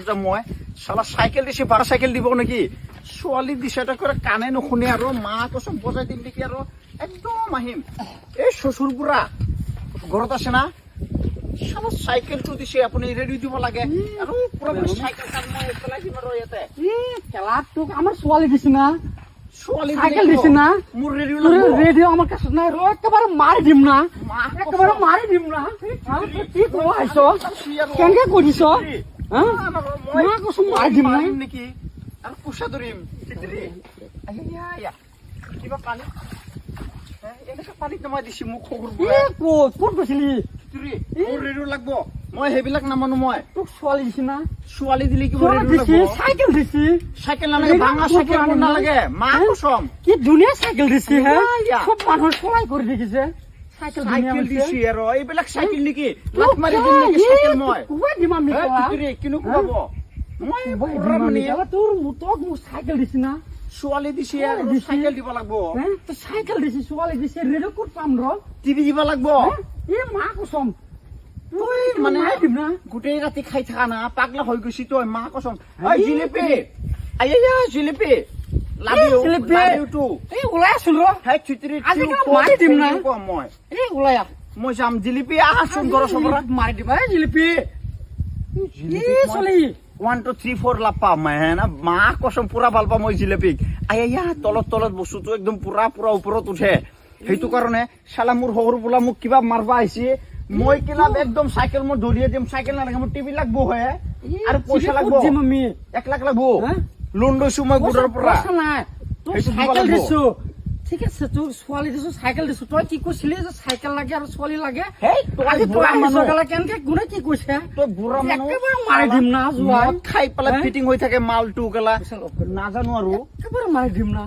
যাম মই শালা চাইকেল দিছে বাৰ চাইকেল দিব নেকি ছোৱালী দিছে এটা কৰে কাণে নুশুনে আৰু মা কচম বজাই দিম নেকি আৰু একদম আহিম এই শ্বশুৰ বুঢ়া ঘৰত আছে না শালা চাইকেলটো দিছে আপুনি ৰেডি দিব লাগে আৰু পুৰা চাইকেল কাম মই পেলাই দিম আৰু ইয়াতে খেলা তোক আমাৰ ছোৱালী দিছে না ছোৱালী সাইকেল দিছে না মোৰ ৰেডি ৰেডিও আমাৰ কাছে নাই ৰ একেবাৰে মাৰি দিম না একেবাৰে মাৰি দিম না কি কোৱা আইছো কেনকে কৰিছ মা কসম মাৰি দিম না নেকি আৰু কুছা ধৰিম কিবা পানী এনেকে পানীত নমাই দিছি মোক খবৰ ক'ত গৈছিলি মোৰ ৰেডিঅ লাগব মই সেইবিলাক নামানো মই তোক ছোৱালী দিছে না ছোৱালী দিলি কি চাইকেল দিছে চাইকেল নালাগে ভাঙা চাইকেল নালাগে মা কসম কি ধুনীয়া চাইকেল দিছে হে সব মানুহ সহায় কৰি দেখিছে চাইকেল দিছি আৰু এইবিলাক চাইকেল নেকি লাট মাৰি দিম নেকি চাইকেল মই কোৱা দিম আমি কিনো খুৱাব মই তোৰ মুতক মোক চাইকেল দিছে না ছোৱালী দিছে আৰু চাইকেল দিব লাগব তো চাইকেল দিছে ছোৱালী দিছে ৰেডিঅ' ক'ত পাম ৰ টিভি দিব লাগব এই মা কসম মানে দিম না গোটেই ৰাতি খাই থাকা না পাগলা হৈ গৈছি তই মা কসম জিলেপি জিলেপি এই ওলাই আছোন ৰ মাৰি দিম না এই ওলাই আহ মই যাম জিলিপি আহাচোন ঘৰৰ চবৰা মাৰি দিবা এই জিলিপি চলি 1 2 3 4 লাভ পাম মই না মা কসম পুৰা ভাল পাম মই জিলেপিক তলত বস্তুটো একদম পুৰা ওপৰত উঠে সেইটো কাৰণে শালা মোৰ সৰু বোলা মোক কিবা মাৰবা আহিছে মই কিলাম একদম চাইকেল মই ধৰিয়ে দিম চাইকেল নালাগে মোৰ টিভি লাগব হয় আৰু পইচা লাগব 1 লাখ লাগব লোন লৈছো মই গোটৰ পৰা নাই তোৰ চাইকেল দিছো ঠিক আছে তোৰ ছোৱালী দিছো চাইকেল দিছো তই কি কৈছিলি যে চাইকেল লাগে আৰু ছোৱালী লাগে কেনেকে কোনে কি কৈছে তই বুঢ়া মানুহ একেবাৰে মাৰি দিম না যোৱা খাই পেলাই ফিটিং হৈ থাকে মালটো কেলা নাজানো আৰু একেবাৰে মাৰি দিম না